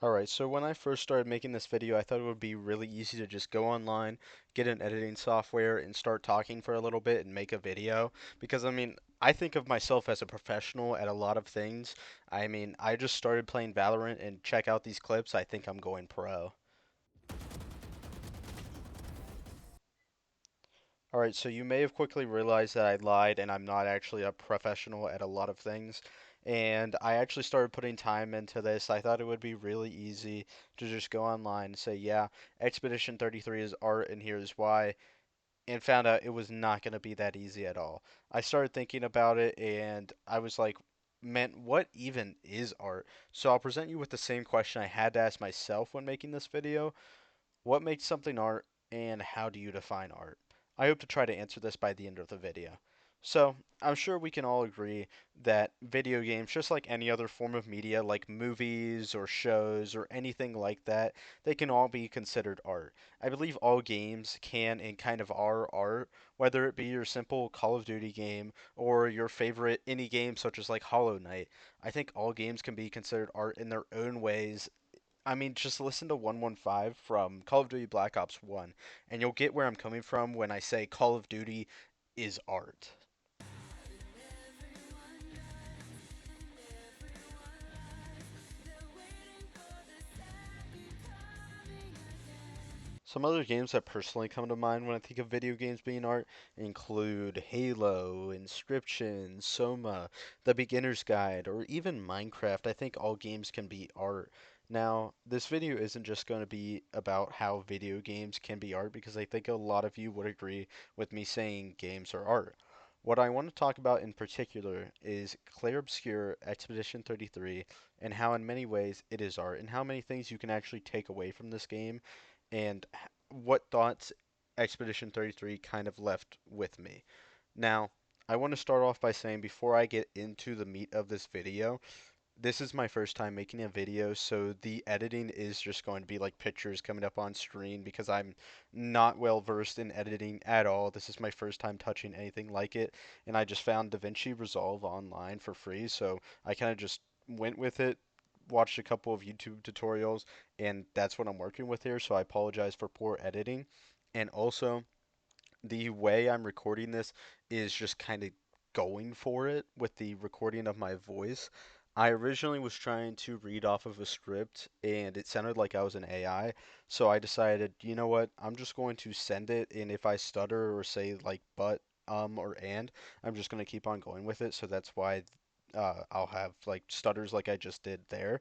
Alright, so when I first started making this video, I thought it would be really easy to just go online, get an editing software, and start talking for a little bit and make a video. Because, I think of myself as a professional at a lot of things. I just started playing Valorant and check out these clips, I think I'm going pro. Alright, so you may have quickly realized that I lied and I'm not actually a professional at a lot of things. And I actually started putting time into this. I thought it would be really easy to just go online and say, yeah, Expedition 33 is art and here's why, and found out it was not going to be that easy at all. I started thinking about it and I was like, man, what even is art? So I'll present you with the same question I had to ask myself when making this video. What makes something art, and how do you define art? I hope to try to answer this by the end of the video. So, I'm sure we can all agree that video games, just like any other form of media, like movies or shows or anything like that, they can all be considered art. I believe all games can and kind of are art, whether it be your simple Call of Duty game or your favorite indie game such as like Hollow Knight. I think all games can be considered art in their own ways. Just listen to 115 from Call of Duty Black Ops 1, and you'll get where I'm coming from when I say Call of Duty is art. Some other games that personally come to mind when I think of video games being art include Halo, Inscription, Soma, The Beginner's Guide, or even Minecraft. I think all games can be art. Now, this video isn't just going to be about how video games can be art because I think a lot of you would agree with me saying games are art. What I want to talk about in particular is Clair Obscur Expedition 33 and how, in many ways, it is art, and how many things you can actually take away from this game and what thoughts Expedition 33 kind of left with me. Now, I want to start off by saying before I get into the meat of this video, this is my first time making a video, so the editing is just going to be like pictures coming up on screen because I'm not well versed in editing at all. This is my first time touching anything like it, and I just found DaVinci Resolve online for free, so I kind of just went with it, watched a couple of YouTube tutorials, and that's what I'm working with here, so I apologize for poor editing. And also, the way I'm recording this is just kind of going for it with the recording of my voice. I originally was trying to read off of a script and it sounded like I was an AI, so I decided, you know what, I'm just going to send it, and if I stutter or say like but, or and, I'm just going to keep on going with it, so that's why I'll have like stutters like I just did there.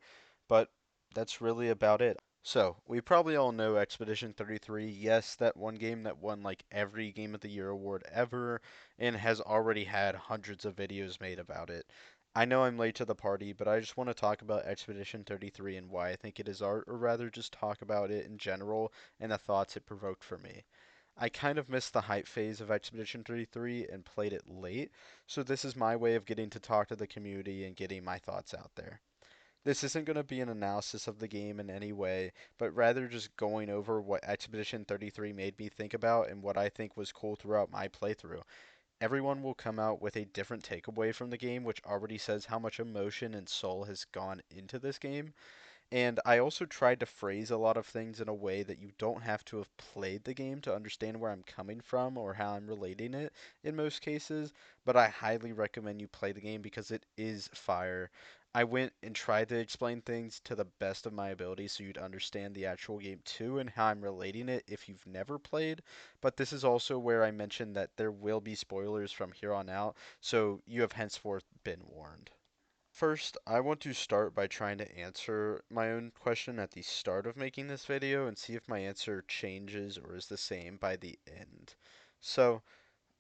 But that's really about it. So, we probably all know Expedition 33. Yes, that one game that won like every Game of the Year award ever and has already had hundreds of videos made about it. I know I'm late to the party, but I just want to talk about Expedition 33 and why I think it is art, or rather just talk about it in general and the thoughts it provoked for me. I kind of missed the hype phase of Expedition 33 and played it late, so this is my way of getting to talk to the community and getting my thoughts out there. This isn't going to be an analysis of the game in any way, but rather just going over what Expedition 33 made me think about and what I think was cool throughout my playthrough. Everyone will come out with a different takeaway from the game, which already says how much emotion and soul has gone into this game. And I also tried to phrase a lot of things in a way that you don't have to have played the game to understand where I'm coming from or how I'm relating it in most cases, but I highly recommend you play the game because it is fire. I went and tried to explain things to the best of my ability so you'd understand the actual game too and how I'm relating it if you've never played, but this is also where I mentioned that there will be spoilers from here on out, so you have henceforth been warned. First, I want to start by trying to answer my own question at the start of making this video and see if my answer changes or is the same by the end. So,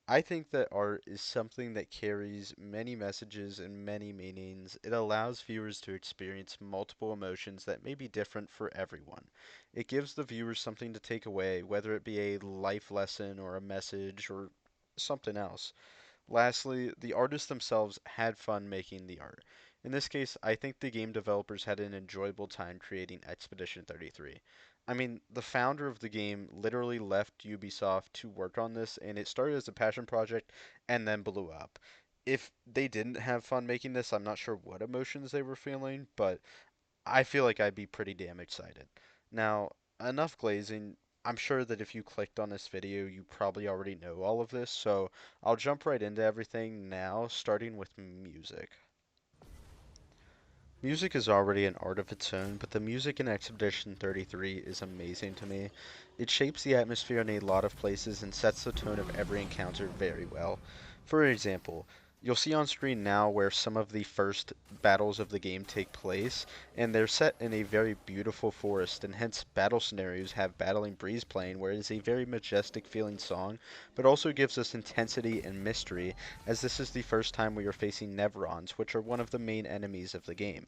I think that art is something that carries many messages and many meanings. It allows viewers to experience multiple emotions that may be different for everyone. It gives the viewers something to take away, whether it be a life lesson or a message or something else. Lastly, the artists themselves had fun making the art. In this case, I think the game developers had an enjoyable time creating Expedition 33. The founder of the game literally left Ubisoft to work on this, and it started as a passion project and then blew up. If they didn't have fun making this, I'm not sure what emotions they were feeling, but I feel like I'd be pretty damn excited. Now, enough glazing. I'm sure that if you clicked on this video, you probably already know all of this, so I'll jump right into everything now, starting with music. Music is already an art of its own, but the music in Expedition 33 is amazing to me. It shapes the atmosphere in a lot of places and sets the tone of every encounter very well. For example, you'll see on screen now where some of the first battles of the game take place, and they're set in a very beautiful forest, and hence battle scenarios have Battling Breeze playing, where it is a very majestic feeling song, but also gives us intensity and mystery, as this is the first time we are facing Neverons, which are one of the main enemies of the game.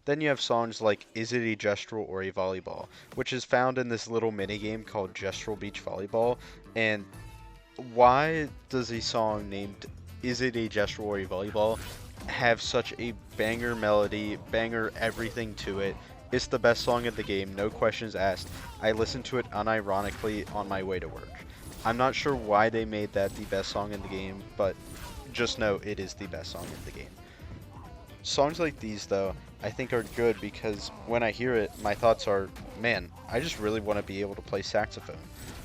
Then you have songs like Is It a Gestural or a Volleyball, which is found in this little mini game called Gestural Beach Volleyball. And why does a song named Is It a Gestural or a Volleyball have such a banger melody, banger everything to it? It's the best song in the game, no questions asked. I listen to it unironically on my way to work. I'm not sure why they made that the best song in the game, but just know it is the best song in the game. Songs like these, though, I think are good because when I hear it, my thoughts are, man, I just really want to be able to play saxophone.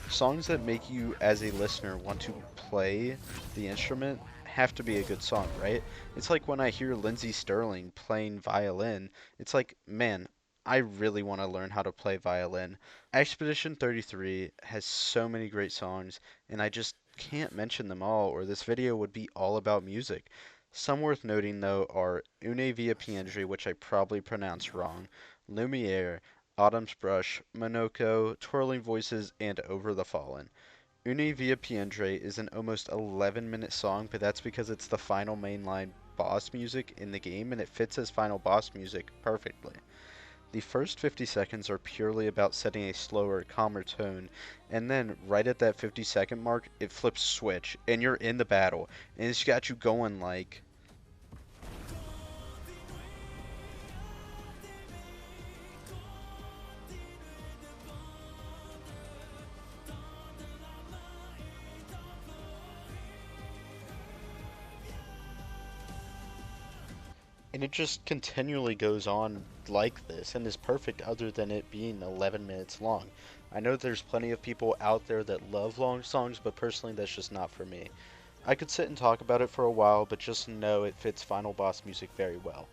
Songs that make you, as a listener, want to play the instrument have to be a good song, right? It's like when I hear Lindsey Sterling playing violin, it's like, man, I really want to learn how to play violin. Expedition 33 has so many great songs, and I just can't mention them all, or this video would be all about music. Some worth noting, though, are Une Via Piendre, which I probably pronounced wrong, Lumiere, Autumn's Brush, Monoko, Twirling Voices, and Over the Fallen. Une Via Piendre is an almost 11-minute song, but that's because it's the final mainline boss music in the game, and it fits as final boss music perfectly. The first 50 seconds are purely about setting a slower, calmer tone, and then right at that 50-second mark, it flips switch, and you're in the battle, and it's got you going like, and it just continually goes on like this and is perfect other than it being 11 minutes long. I know there's plenty of people out there that love long songs, but personally that's just not for me. I could sit and talk about it for a while, but just know it fits final boss music very well.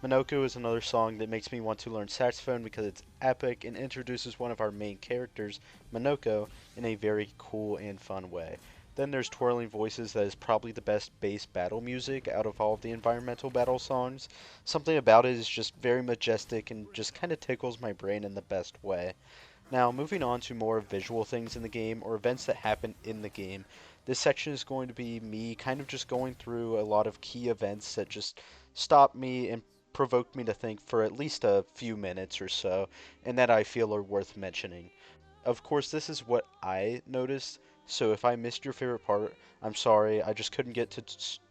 Minoko is another song that makes me want to learn saxophone because it's epic and introduces one of our main characters, Minoko, in a very cool and fun way. Then there's Twirling Voices, that is probably the best bass battle music out of all of the environmental battle songs. Something about it is just very majestic and just kind of tickles my brain in the best way. Now, moving on to more visual things in the game or events that happen in the game. This section is going to be me kind of just going through a lot of key events that just stop me and provoke me to think for at least a few minutes or so, and that I feel are worth mentioning. Of course, this is what I noticed, so if I missed your favorite part, I'm sorry, I just couldn't get to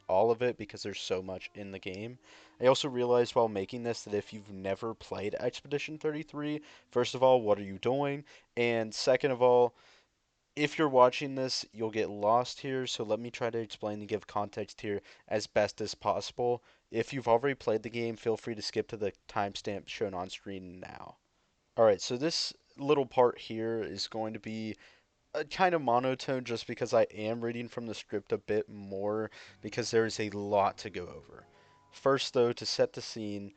all of it because there's so much in the game. I also realized while making this that if you've never played Expedition 33, first of all, what are you doing? And second of all, if you're watching this, you'll get lost here, so let me try to explain and give context here as best as possible. If you've already played the game, feel free to skip to the timestamp shown on screen now. Alright, so this little part here is going to be kind of monotone just because I am reading from the script a bit more because there is a lot to go over. First, though, to set the scene,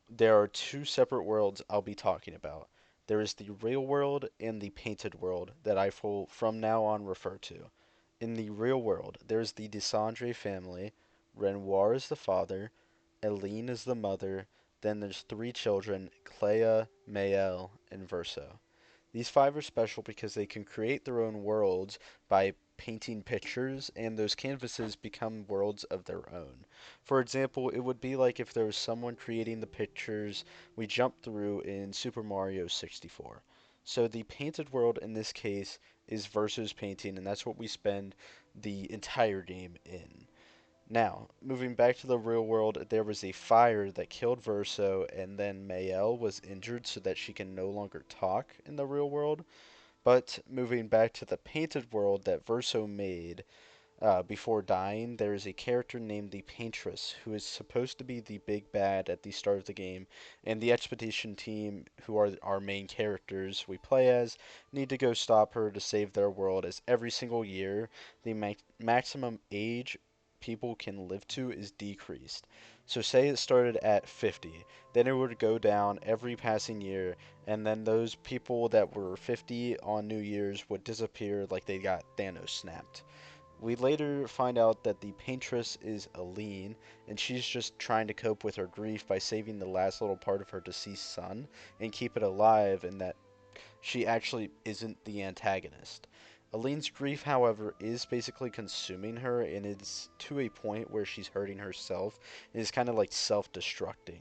there are two separate worlds I'll be talking about. There is the real world and the painted world that I will from now on refer to. In the real world, there's the Desandre family. Renoir is the father, Eileen is the mother, then there's three children, Clea, Mael, and Verso. These five are special because they can create their own worlds by painting pictures, and those canvases become worlds of their own. For example, it would be like if there was someone creating the pictures we jump through in Super Mario 64. So the painted world in this case is Versus painting, and that's what we spend the entire game in. Now, moving back to the real world, there was a fire that killed Verso, and then Mael was injured so that she can no longer talk in the real world. But moving back to the painted world that Verso made, before dying, there is a character named the Paintress who is supposed to be the big bad at the start of the game, and the expedition team, who are our main characters we play as, need to go stop her to save their world. As every single year, the maximum age people can live to is decreased. So, say it started at 50, then it would go down every passing year, and then those people that were 50 on New Year's would disappear like they got Thanos snapped. We later find out that the paintress is Aline, and she's just trying to cope with her grief by saving the last little part of her deceased son and keep it alive, and that she actually isn't the antagonist. Aline's grief, however, is basically consuming her, and it's to a point where she's hurting herself and is kind of like self destructing.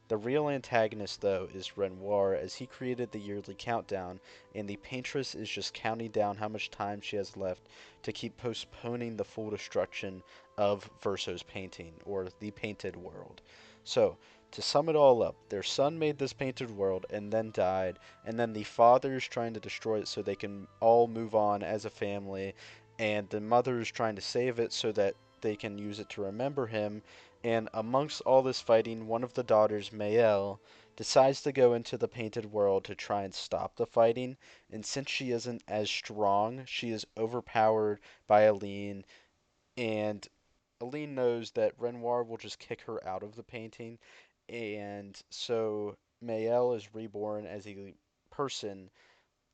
The real antagonist, though, is Renoir, as he created the yearly countdown, and the paintress is just counting down how much time she has left to keep postponing the full destruction of Verso's painting, or the painted world. So, to sum it all up, their son made this painted world and then died, and then the father is trying to destroy it so they can all move on as a family, and the mother is trying to save it so that they can use it to remember him. And amongst all this fighting, one of the daughters, Maelle, decides to go into the painted world to try and stop the fighting. And since she isn't as strong, she is overpowered by Aline, and Aline knows that Renoir will just kick her out of the painting, and so Maelle is reborn as a person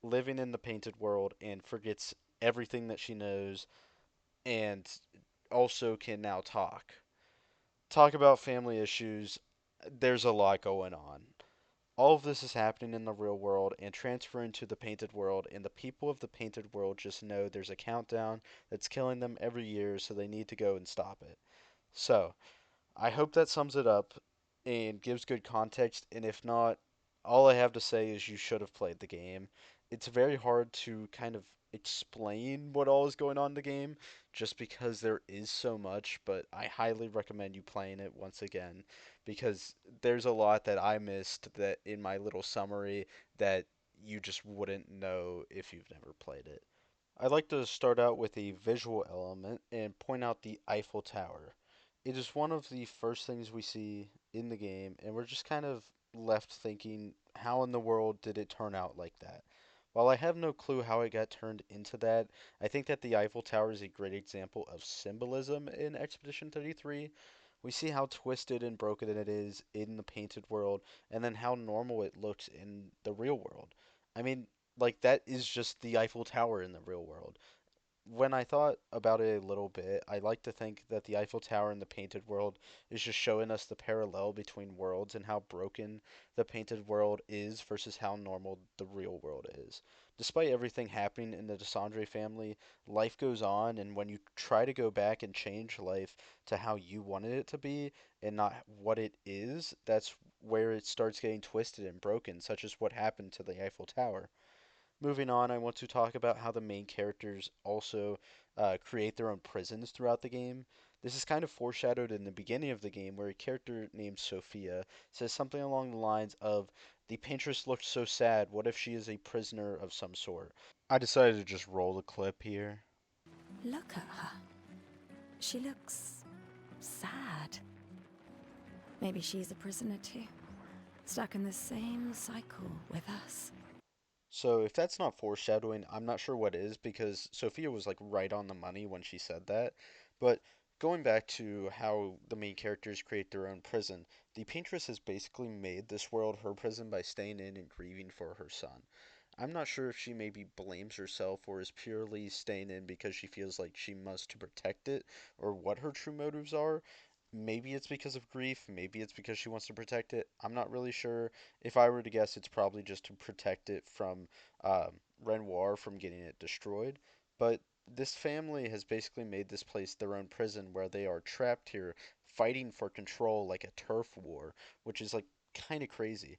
living in the painted world and forgets everything that she knows and also can now talk. Talk about family issues. There's a lot going on. All of this is happening in the real world and transferring to the painted world, and the people of the painted world just know there's a countdown that's killing them every year, so they need to go and stop it. So, I hope that sums it up and gives good context. And if not, all I have to say is you should have played the game. It's very hard to kind of explain what all is going on in the game just because there is so much, but I highly recommend you playing it once again because there's a lot that I missed that in my little summary that you just wouldn't know if you've never played it. I'd like to start out with a visual element and point out the Eiffel Tower. It is one of the first things we see in the game, and we're just kind of left thinking, how in the world did it turn out like that? While I have no clue how it got turned into that, I think that the Eiffel Tower is a great example of symbolism in Expedition 33. We see how twisted and broken it is in the painted world, and then how normal it looks in the real world. I mean, like, that is just the Eiffel Tower in the real world. When I thought about it a little bit, I like to think that the Eiffel Tower in the painted world is just showing us the parallel between worlds and how broken the painted world is versus how normal the real world is. Despite everything happening in the Desandre family, life goes on, and when you try to go back and change life to how you wanted it to be and not what it is, that's where it starts getting twisted and broken, such as what happened to the Eiffel Tower. Moving on, I want to talk about how the main characters also create their own prisons throughout the game. This is kind of foreshadowed in the beginning of the game, where a character named Sophia says something along the lines of, "The paintress looked so sad. What if she is a prisoner of some sort?" I decided to just roll the clip here. Look at her. She looks sad. Maybe she's a prisoner too, stuck in the same cycle with us. So if that's not foreshadowing, I'm not sure what is because Sophia was like right on the money when she said that. But going back to how the main characters create their own prison, the Paintress has basically made this world her prison by staying in and grieving for her son. I'm not sure if she maybe blames herself or is purely staying in because she feels like she must to protect it or what her true motives are. Maybe it's because of grief, maybe it's because she wants to protect it. I'm not really sure. If I were to guess, it's probably just to protect it from Renoir from getting it destroyed. But this family has basically made this place their own prison where they are trapped here fighting for control like a turf war, which is like kind of crazy.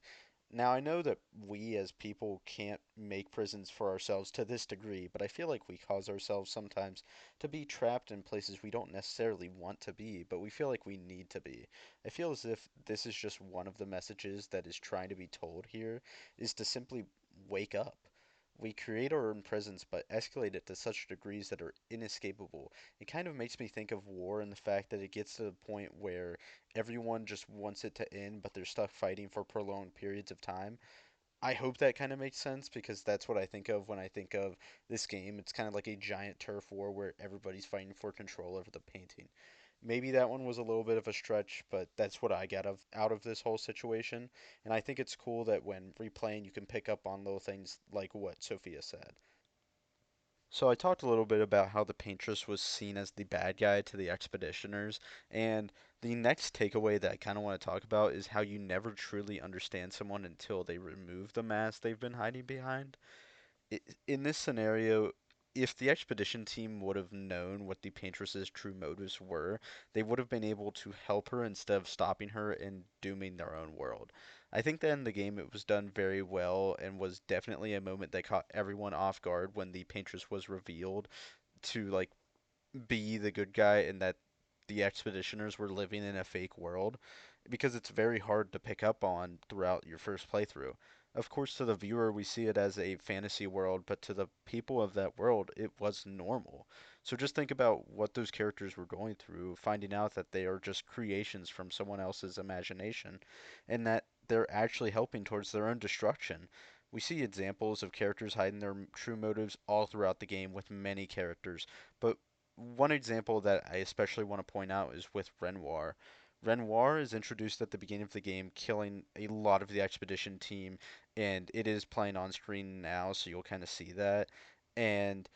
Now, I know that we as people can't make prisons for ourselves to this degree, but I feel like we cause ourselves sometimes to be trapped in places we don't necessarily want to be, but we feel like we need to be. I feel as if this is just one of the messages that is trying to be told here is to simply wake up. We create our own presence but escalate it to such degrees that are inescapable. It kind of makes me think of war and the fact that it gets to the point where everyone just wants it to end, but they're stuck fighting for prolonged periods of time. I hope that kind of makes sense because that's what I think of when I think of this game. It's kind of like a giant turf war where everybody's fighting for control over the painting. Maybe that one was a little bit of a stretch, but that's what I get out of this whole situation. And I think it's cool that when replaying, you can pick up on little things like what Sophia said. So I talked a little bit about how the Paintress was seen as the bad guy to the expeditioners, and the next takeaway that I kind of want to talk about is how you never truly understand someone until they remove the mask they've been hiding behind. In this scenario, if the expedition team would have known what the Paintress's true motives were, they would have been able to help her instead of stopping her and dooming their own world. I think that in the game it was done very well and was definitely a moment that caught everyone off guard when the Paintress was revealed to be the good guy and that the expeditioners were living in a fake world because it's very hard to pick up on throughout your first playthrough. Of course, to the viewer, we see it as a fantasy world, but to the people of that world, it was normal. So just think about what those characters were going through, finding out that they are just creations from someone else's imagination, and that they're actually helping towards their own destruction. We see examples of characters hiding their true motives all throughout the game with many characters, but one example that I especially want to point out is with Renoir. Renoir is introduced at the beginning of the game, killing a lot of the expedition team, and it is playing on screen now, so you'll kind of see that. And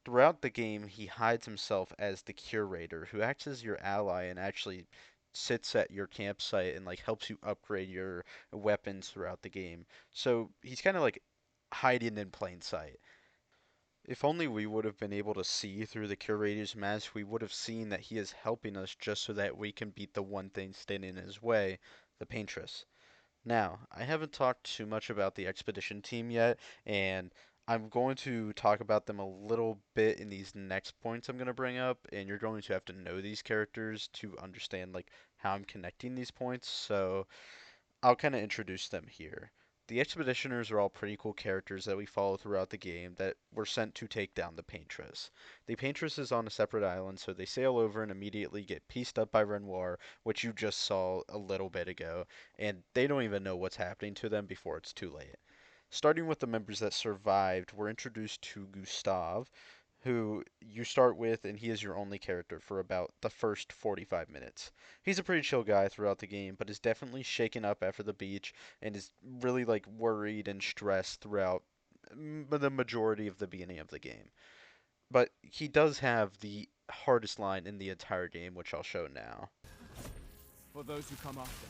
throughout the game, he hides himself as the curator, who acts as your ally and actually sits at your campsite and helps you upgrade your weapons throughout the game. So he's kind of like hiding in plain sight. If only we would have been able to see through the curator's mask, we would have seen that he is helping us just so that we can beat the one thing standing in his way, the Paintress. Now, I haven't talked too much about the expedition team yet, and I'm going to talk about them a little bit in these next points I'm going to bring up, and you're going to have to know these characters to understand how I'm connecting these points. So, I'll kind of introduce them here. The Expeditioners are all pretty cool characters that we follow throughout the game that were sent to take down the Paintress. The Paintress is on a separate island, so they sail over and immediately get pieced up by Renoir, which you just saw a little bit ago, and they don't even know what's happening to them before it's too late. Starting with the members that survived, we're introduced to Gustave, who you start with, and he is your only character for about the first 45 minutes. He's a pretty chill guy throughout the game, but is definitely shaken up after the beach and is really worried and stressed throughout the majority of the beginning of the game. But he does have the hardest line in the entire game, which I'll show now. For those who come after.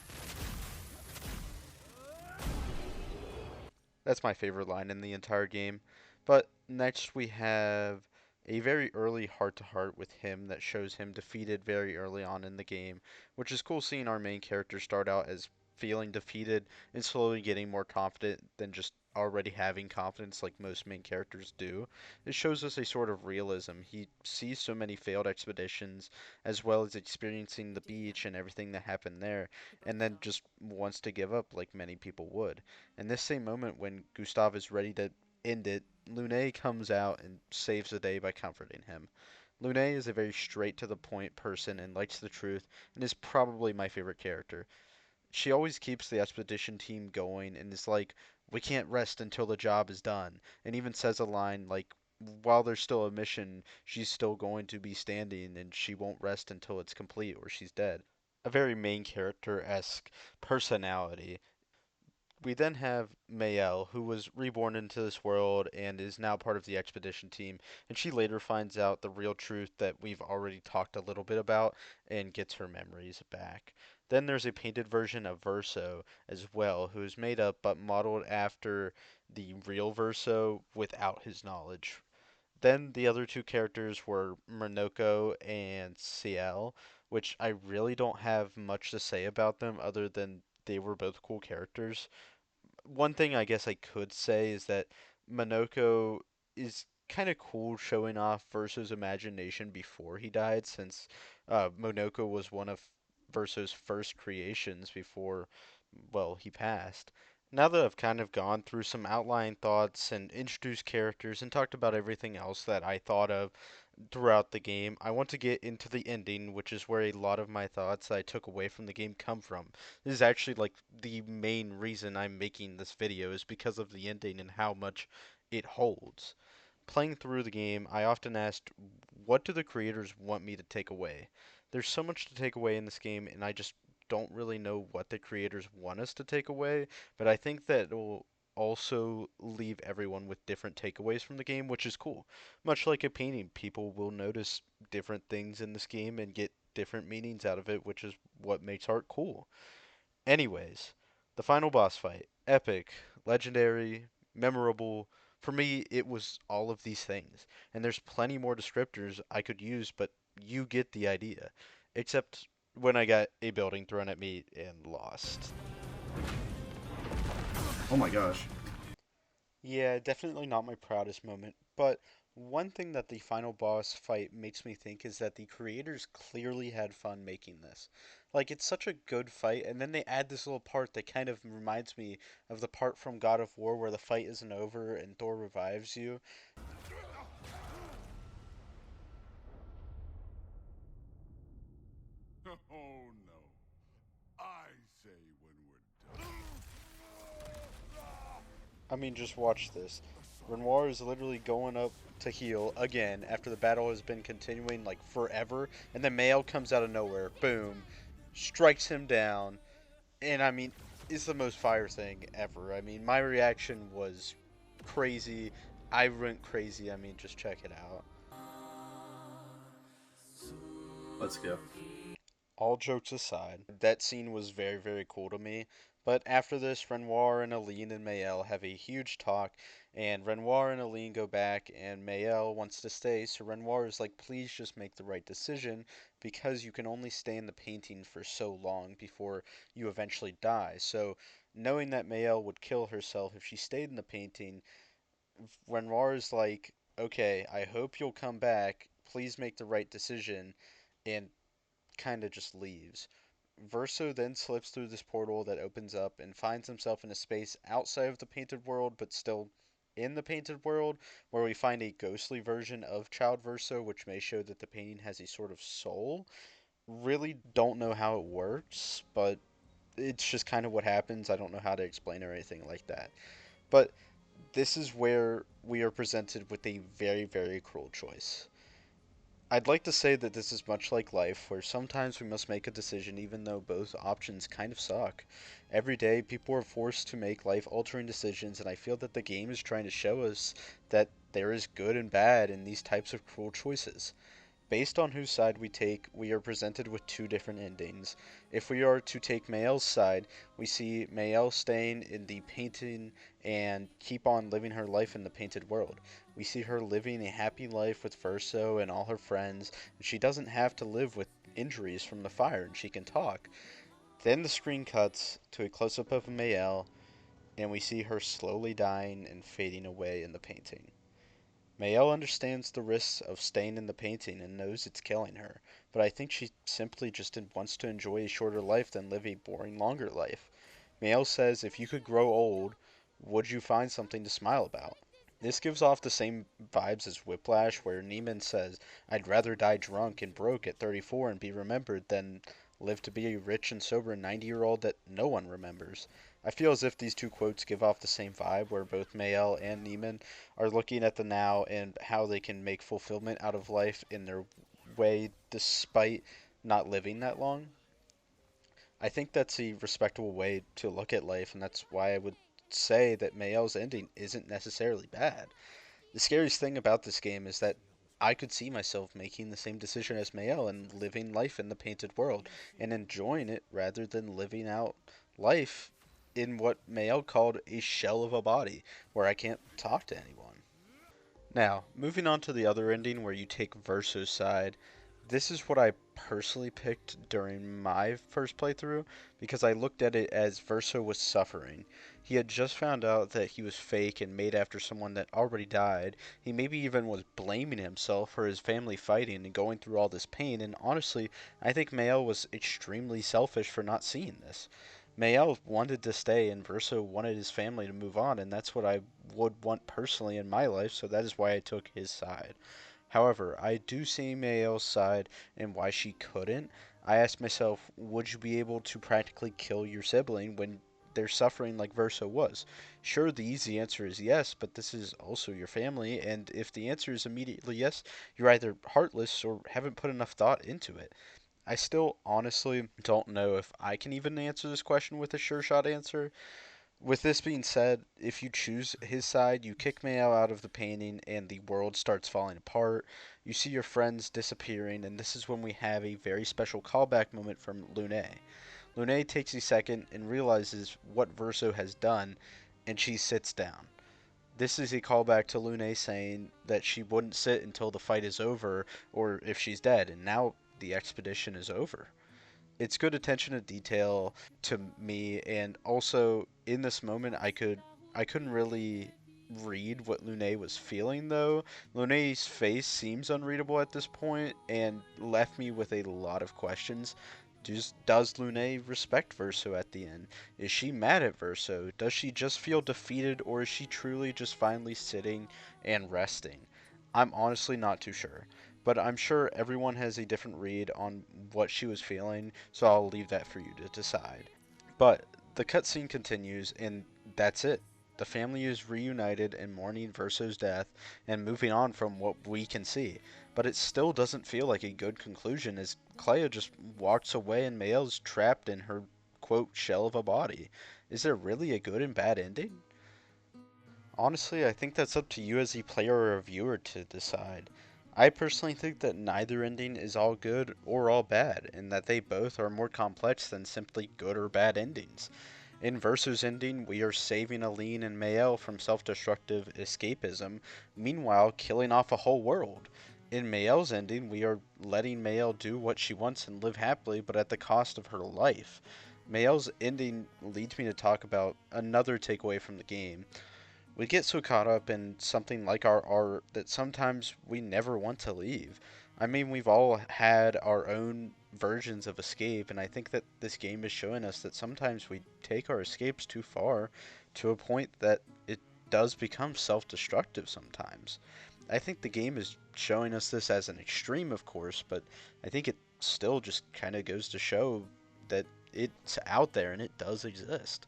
That's my favorite line in the entire game. But next we have a very early heart to heart with him that shows him defeated very early on in the game, which is cool seeing our main character start out as feeling defeated and slowly getting more confident than just already having confidence like most main characters do. It shows us a sort of realism. He sees so many failed expeditions as well as experiencing the beach and everything that happened there, and then just wants to give up like many people would. In this same moment, when Gustav is ready to end it, Lune comes out and saves the day by comforting him. Lune is a very straight to the point person and likes the truth, and is probably my favorite character. She always keeps the expedition team going and is like, we can't rest until the job is done, and even says a line like, while there's still a mission, she's still going to be standing and she won't rest until it's complete or she's dead. A very main character esque personality. We then have Mayel, who was reborn into this world and is now part of the expedition team, and she later finds out the real truth that we've already talked a little bit about and gets her memories back. Then there's a painted version of Verso as well, who is made up but modeled after the real Verso without his knowledge. Then the other two characters were Mernoko and Ciel, which I really don't have much to say about them other than they were both cool characters. One thing I guess I could say is that Monoko is kind of cool showing off Verso's imagination before he died, since Monoko was one of Verso's first creations before, well, he passed. Now that I've kind of gone through some outline thoughts and introduced characters and talked about everything else that I thought of throughout the game, I want to get into the ending, which is where a lot of my thoughts I took away from the game come from. This is actually like the main reason I'm making this video is because of the ending and how much it holds. Playing through the game, I often asked, what do the creators want me to take away? There's so much to take away in this game, and I just don't really know what the creators want us to take away, but I think that it will also leave everyone with different takeaways from the game, which is cool. Much like a painting, people will notice different things in this game and get different meanings out of it, which is what makes art cool. Anyways, the final boss fight. Epic, legendary, memorable. For me, it was all of these things. And there's plenty more descriptors I could use, but you get the idea. Except when I got a building thrown at me and lost. Oh my gosh. Yeah, definitely not my proudest moment, but one thing that the final boss fight makes me think is that the creators clearly had fun making this. Like, it's such a good fight, and then they add this little part that kind of reminds me of the part from God of War where the fight isn't over and Thor revives you. Oh no. I say when we're done. I mean, just watch this. Renoir is literally going up to heal again after the battle has been continuing like forever, and then Mael comes out of nowhere, boom, strikes him down, and I mean, it's the most fire thing ever. I mean, my reaction was crazy. I went crazy. I mean, just check it out. Let's go. All jokes aside, that scene was very, very cool to me. But after this, Renoir and Aline and Mael have a huge talk, and Renoir and Aline go back, and Mael wants to stay, so Renoir is like, please just make the right decision, because you can only stay in the painting for so long before you eventually die. So, knowing that Mael would kill herself if she stayed in the painting, Renoir is like, okay, I hope you'll come back, please make the right decision, and kind of just leaves. Verso then slips through this portal that opens up and finds himself in a space outside of the painted world, but still in the painted world, where we find a ghostly version of Child Verso, which may show that the painting has a sort of soul. Really don't know how it works, but it's just kind of what happens. I don't know how to explain or anything like that. But this is where we are presented with a very, very cruel choice. I'd like to say that this is much like life, where sometimes we must make a decision even though both options kind of suck. Every day, people are forced to make life altering decisions, and I feel that the game is trying to show us that there is good and bad in these types of cruel choices. Based on whose side we take, we are presented with two different endings. If we are to take Mael's side, we see Mael staying in the painting and keep on living her life in the painted world. We see her living a happy life with Verso and all her friends, and she doesn't have to live with injuries from the fire, and she can talk. Then the screen cuts to a close up of Mael, and we see her slowly dying and fading away in the painting. Mael understands the risks of staying in the painting and knows it's killing her, but I think she simply just wants to enjoy a shorter life than live a boring longer life. Mael says, if you could grow old, would you find something to smile about? This gives off the same vibes as Whiplash, where Neiman says, I'd rather die drunk and broke at 34 and be remembered than live to be a rich and sober 90-year-old that no one remembers. I feel as if these two quotes give off the same vibe, where both Mael and Neiman are looking at the now and how they can make fulfillment out of life in their way despite not living that long. I think that's a respectable way to look at life, and that's why I would say that Mael's ending isn't necessarily bad. The scariest thing about this game is that I could see myself making the same decision as Mael and living life in the painted world and enjoying it rather than living out life in what Mael called a shell of a body where I can't talk to anyone. Now, moving on to the other ending where you take Verso's side, this is what I personally picked during my first playthrough because I looked at it as Verso was suffering. He had just found out that he was fake and made after someone that already died. He maybe even was blaming himself for his family fighting and going through all this pain, and honestly, I think Mael was extremely selfish for not seeing this. Mael wanted to stay and Verso wanted his family to move on, and that's what I would want personally in my life, so that is why I took his side. However, I do see Mael's side and why she couldn't. I asked myself, would you be able to practically kill your sibling when they're suffering like Verso was? Sure, the easy answer is yes, but this is also your family, and if the answer is immediately yes, you're either heartless or haven't put enough thought into it. I still honestly don't know if I can even answer this question with a sure shot answer. With this being said, if you choose his side, you kick Mayo out of the painting and the world starts falling apart. You see your friends disappearing, and this is when we have a very special callback moment from Lune. Lune takes a second and realizes what Verso has done, and she sits down. This is a callback to Lune saying that she wouldn't sit until the fight is over or if she's dead, and now the expedition is over. It's good attention to detail to me, and also in this moment I couldn't really read what Lune was feeling though. Lune's face seems unreadable at this point and left me with a lot of questions. Does Lune respect Verso at the end? Is she mad at Verso? Does she just feel defeated, or is she truly just finally sitting and resting? I'm honestly not too sure, but I'm sure everyone has a different read on what she was feeling, so I'll leave that for you to decide. But the cutscene continues, and that's it. The family is reunited and mourning Verso's death and moving on from what we can see. But it still doesn't feel like a good conclusion as Clea just walks away and Mael's trapped in her quote shell of a body. Is there really a good and bad ending? Honestly, I think that's up to you as a player or a viewer to decide. I personally think that neither ending is all good or all bad, and that they both are more complex than simply good or bad endings. In Versus ending, we are saving Aline and Mael from self-destructive escapism, meanwhile killing off a whole world. In Mael's ending, we are letting Mael do what she wants and live happily, but at the cost of her life. Mael's ending leads me to talk about another takeaway from the game. We get so caught up in something like our art that sometimes we never want to leave. I mean, we've all had our own versions of escape, and I think that this game is showing us that sometimes we take our escapes too far to a point that it does become self destructive sometimes. I think the game is showing us this as an extreme, of course, but I think it still just kind of goes to show that it's out there and it does exist.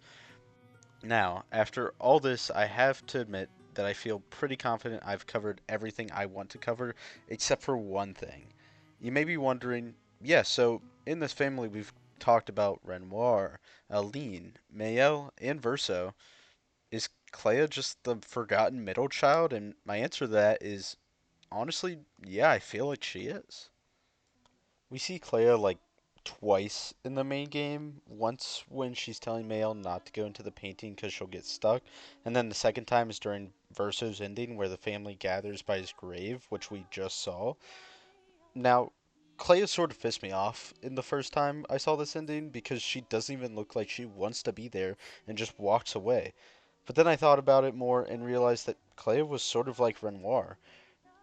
Now, after all this, I have to admit that I feel pretty confident I've covered everything I want to cover, except for one thing. You may be wondering, yeah, so in this family we've talked about Renoir, Aline, Mael, and Verso. Is Clea just the forgotten middle child? And my answer to that is honestly, yeah, I feel like she is. We see Clea like twice in the main game. Once when she's telling Mael not to go into the painting because she'll get stuck, and then the second time is during Verso's ending where the family gathers by his grave, which we just saw. Now, Clea sort of pissed me off in the first time I saw this ending because she doesn't even look like she wants to be there and just walks away. But then I thought about it more and realized that Clea was sort of like Renoir.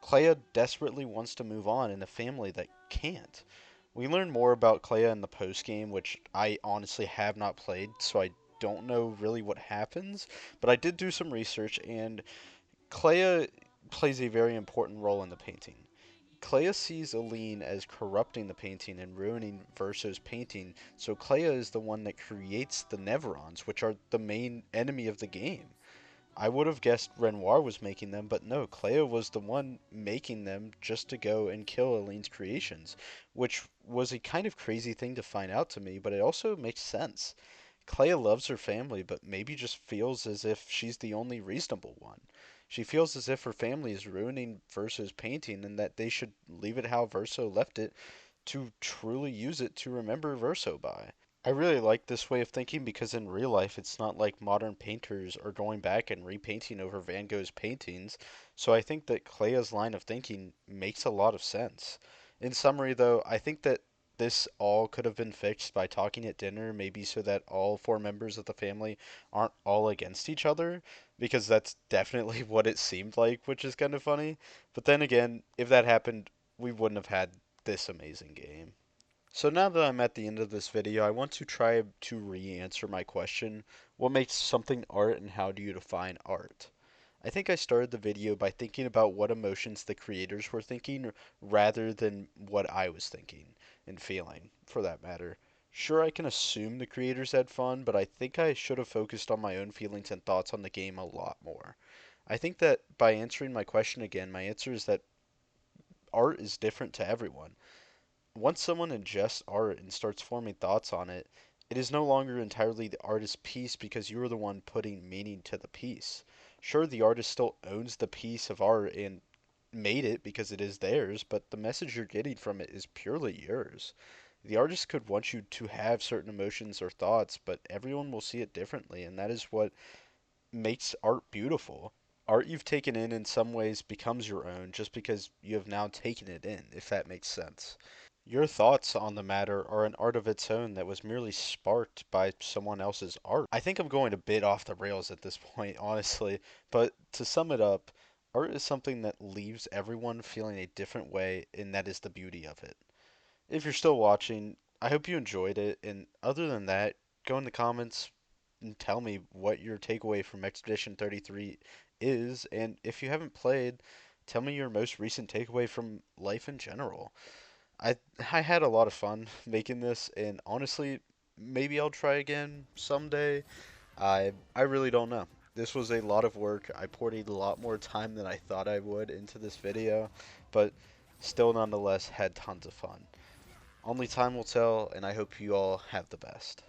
Clea desperately wants to move on in a family that can't. We learn more about Clea in the post game, which I honestly have not played, so I don't know really what happens. But I did do some research, and Clea plays a very important role in the painting. Clea sees Aline as corrupting the painting and ruining Verso's painting, so Clea is the one that creates the Neverons, which are the main enemy of the game. I would have guessed Renoir was making them, but no, Clea was the one making them just to go and kill Aline's creations, which was a kind of crazy thing to find out to me, but it also makes sense. Clea loves her family, but maybe just feels as if she's the only reasonable one. She feels as if her family is ruining Verso's painting and that they should leave it how Verso left it to truly use it to remember Verso by. I really like this way of thinking because in real life it's not like modern painters are going back and repainting over Van Gogh's paintings, so I think that Clea's line of thinking makes a lot of sense. In summary, though, I think that this all could have been fixed by talking at dinner, maybe so that all four members of the family aren't all against each other, because that's definitely what it seemed like, which is kind of funny. But then again, if that happened, we wouldn't have had this amazing game. So now that I'm at the end of this video, I want to try to re-answer my question, what makes something art and how do you define art? I think I started the video by thinking about what emotions the creators were thinking rather than what I was thinking and feeling, for that matter. Sure, I can assume the creators had fun, but I think I should have focused on my own feelings and thoughts on the game a lot more. I think that by answering my question again, my answer is that art is different to everyone. Once someone ingests art and starts forming thoughts on it, it is no longer entirely the artist's piece because you are the one putting meaning to the piece. Sure, the artist still owns the piece of art and made it because it is theirs, but the message you're getting from it is purely yours. The artist could want you to have certain emotions or thoughts, but everyone will see it differently, and that is what makes art beautiful. Art you've taken in some ways becomes your own just because you have now taken it in, if that makes sense. Your thoughts on the matter are an art of its own that was merely sparked by someone else's art. I think I'm going a bit off the rails at this point, honestly, but to sum it up, art is something that leaves everyone feeling a different way, and that is the beauty of it. If you're still watching, I hope you enjoyed it, and other than that, go in the comments and tell me what your takeaway from Expedition 33 is, and if you haven't played, tell me your most recent takeaway from life in general. I had a lot of fun making this, and honestly, maybe I'll try again someday. I really don't know. This was a lot of work. I poured a lot more time than I thought I would into this video, but still nonetheless had tons of fun. Only time will tell, and I hope you all have the best.